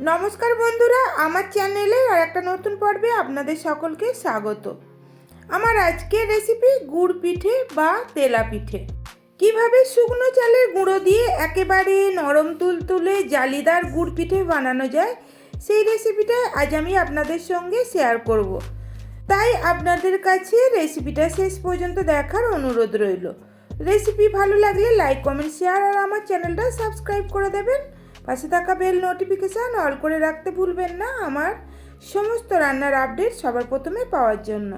নমস্কার বন্ধুরা, আমার চ্যানেলে আর একটা নতুন পর্বে আপনাদের সকলকে স্বাগত। আমার আজকের রেসিপি গুড় পিঠে বা তেলা পিঠে। কিভাবে শুকনো চালের গুঁড়ো দিয়ে একেবারে নরম তুলতুলে জালিদার গুড় পিঠে বানানো যায় সেই রেসিপিটা আজ আমি আপনাদের সঙ্গে শেয়ার করব। তাই আপনাদের কাছে রেসিপিটা শেষ পর্যন্ত দেখার অনুরোধ রইল। রেসিপি ভালো লাগলে লাইক, কমেন্ট, শেয়ার আর আমার চ্যানেলটা সাবস্ক্রাইব করে দেবেন। পাশে থাকা বেল নোটিফিকেশান অল করে রাখতে ভুলবেন না আমার সমস্ত রান্নার আপডেট সবার প্রথমে পাওয়ার জন্য।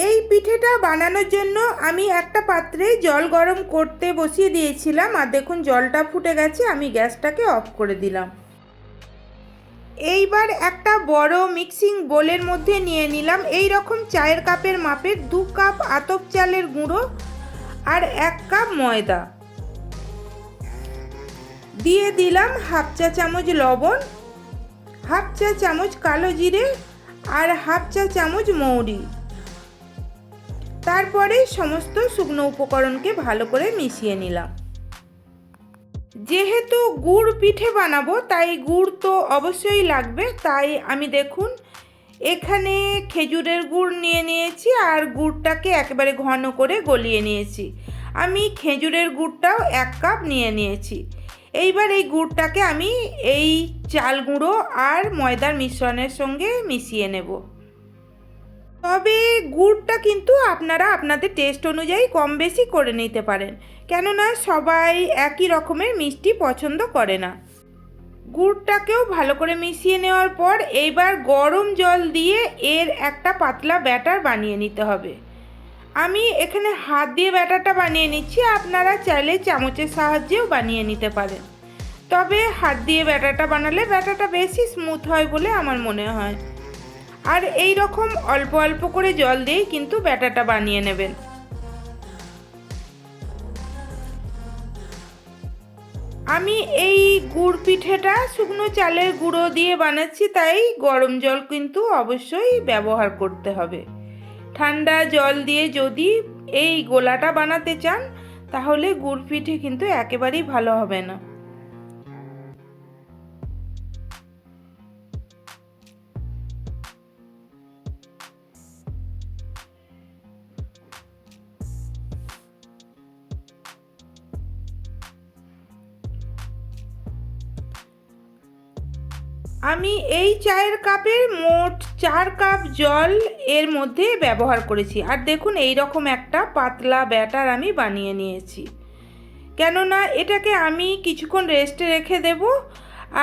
এই পিঠেটা বানানোর জন্য আমি একটা পাত্রে জল গরম করতে বসিয়ে দিয়েছিলাম, আর দেখুন জলটা ফুটে গেছে। আমি গ্যাসটাকে অফ করে দিলাম। এইবার একটা বড় মিক্সিং বোলের মধ্যে নিয়ে নিলাম এই রকম চায়ের কাপের মাপের 2 কাপ আতপ চালের গুঁড়ো আর 1 কাপ ময়দা। দিয়ে দিলাম হাফ চা চামচ লবণ, হাফ চা চামচ কালো জিরে আর হাফ চা চামচ মৌরি। তারপরে সমস্ত শুকনো উপকরণকে ভালো করে মিশিয়ে নিলাম। যেহেতু গুড় পিঠে বানাবো তাই গুড় তো অবশ্যই লাগবে, তাই আমি দেখুন এখানে খেজুরের গুড় নিয়ে নিয়েছি আর গুড়টাকে একেবারে ঘন করে গলিয়ে নিয়েছি। আমি খেজুরের গুড়টাও 1 কাপ নিয়ে নিয়েছি। এইবার এই গুড়টাকে আমি এই চাল গুঁড়ো আর ময়দার মিশ্রণের সঙ্গে মিশিয়ে নেব। তবে গুড়টা কিন্তু আপনারা আপনাদের টেস্ট অনুযায়ী কম বেশি করে নিতে পারেন, কেননা সবাই একই রকমের মিষ্টি পছন্দ করে না। গুড়টাকেও ভালো করে মিশিয়ে নেওয়ার পর এইবার গরম জল দিয়ে এর একটা পাতলা ব্যাটার বানিয়ে নিতে হবে। আমি এখানে হাত দিয়ে ব্যাটারটা বানিয়ে নিচ্ছি, আপনারা চাইলে চামচের সাহায্যেও বানিয়ে নিতে পারেন। তবে হাত দিয়ে ব্যাটারটা বানালে ব্যাটারটা বেশি স্মুথ হয় বলে আমার মনে হয়। আর এই রকম অল্প অল্প করে জল দিয়েই কিন্তু ব্যাটারটা বানিয়ে নেবেন। আমি এই গুড় পিঠেটা শুকনো চালের গুঁড়ো দিয়ে বানাচ্ছি, তাই গরম জল কিন্তু অবশ্যই ব্যবহার করতে হবে। ঠান্ডা জল দিয়ে যদি এই গোলাটা বানাতে চান তাহলে গুড় পিঠে কিন্তু একেবারেই ভালো হবে না। আমি এই চায়ের কাপের মোট 4 কাপ জল এর মধ্যে ব্যবহার করেছি। আর দেখুন এই রকম একটা পাতলা ব্যাটার আমি বানিয়ে নিয়েছি, কেননা এটাকে আমি কিছুক্ষণ রেস্টে রেখে দেব।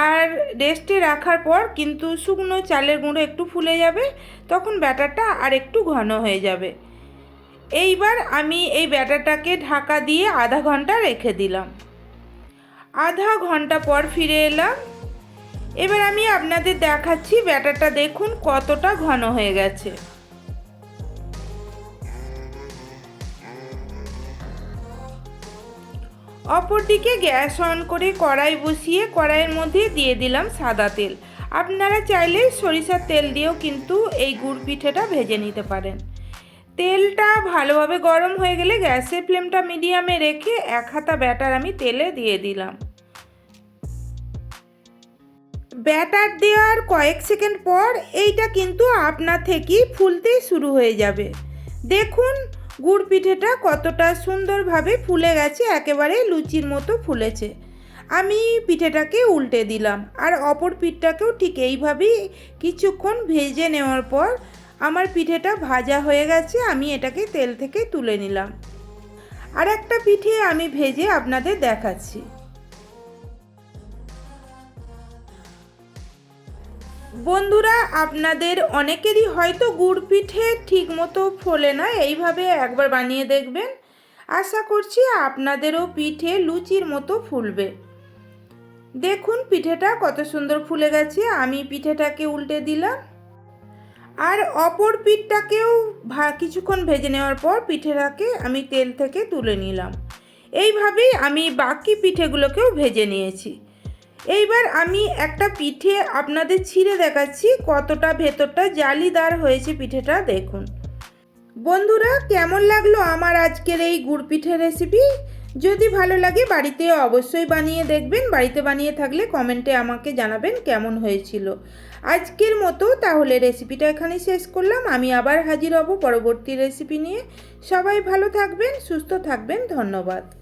আর রেস্টে রাখার পর কিন্তু শুকনো চালের গুঁড়ো একটু ফুলে যাবে, তখন ব্যাটারটা আর একটু ঘন হয়ে যাবে। এইবার আমি এই ব্যাটারটাকে ঢাকা দিয়ে আধা ঘন্টা রেখে দিলাম। আধা ঘন্টা পর ফিরে এলাম। এবার আমি আপনাদের দেখাচ্ছি ব্যাটারটা দেখুন কতটা ঘন হয়ে গেছে। অপরদিকে গ্যাস অন করে কড়াই বসিয়ে কড়াইয়ের মধ্যে দিয়ে দিলাম সাদা তেল। আপনারা চাইলে সরিষার তেল দিয়েও কিন্তু এই গুড় পিঠেটা ভেজে নিতে পারেন। তেলটা ভালোভাবে গরম হয়ে গেলে গ্যাসের ফ্লেমটা মিডিয়ামে রেখে 1 হাতা ব্যাটার আমি তেলে দিয়ে দিলাম। ব্যাটার দেওয়ার কয়েক সেকেন্ড পর এইটা কিন্তু আপনা থেকেই ফুলতে শুরু হয়ে যাবে। দেখুন গুড় পিঠেটা কতটা সুন্দরভাবে ফুলে গেছে, একেবারে লুচির মতো ফুলেছে। আমি পিঠেটাকে উল্টে দিলাম আর অপর পিঠটাকেও ঠিক এইভাবেই কিছুক্ষণ ভেজে নেওয়ার পর আমার পিঠেটা ভাজা হয়ে গেছে। আমি এটাকে তেল থেকে তুলে নিলাম। আর একটা পিঠে আমি ভেজে আপনাদের দেখাচ্ছি। বন্ধুরা, আপনাদের অনেকেরই হয়তো গুড় পিঠে ঠিক মতো ফোলে না, এইভাবে একবার বানিয়ে দেখবেন। আশা করছি আপনাদেরও পিঠে লুচির মতো ফুলবে। দেখুন পিঠেটা কত সুন্দর ফুলে গেছে। আমি পিঠেটাকে উল্টে দিলাম আর অপর পিঠটাকেও কিছুক্ষণ ভেজে নেওয়ার পর পিঠেটাকে আমি তেল থেকে তুলে নিলাম। এইভাবেই আমি বাকি পিঠেগুলোকেও ভেজে নিয়েছি। এইবার আমি একটা পিঠে আপনাদের ছিঁড়ে দেখাচ্ছি কতটা ভেতরটা জালিদার হয়েছে পিঠেটা দেখুন। বন্ধুরা, কেমন লাগলো আমার আজকের এই গুড় পিঠে রেসিপি? যদি ভালো লাগে বাড়িতে অবশ্যই বানিয়ে দেখবেন। বাড়িতে বানিয়ে থাকলে কমেন্টে আমাকে জানাবেন কেমন হয়েছিল। আজকের মতো তাহলে রেসিপিটা এখানেই শেষ করলাম। আমি আবার হাজির হব পরবর্তী রেসিপি নিয়ে। সবাই ভালো থাকবেন, সুস্থ থাকবেন। ধন্যবাদ।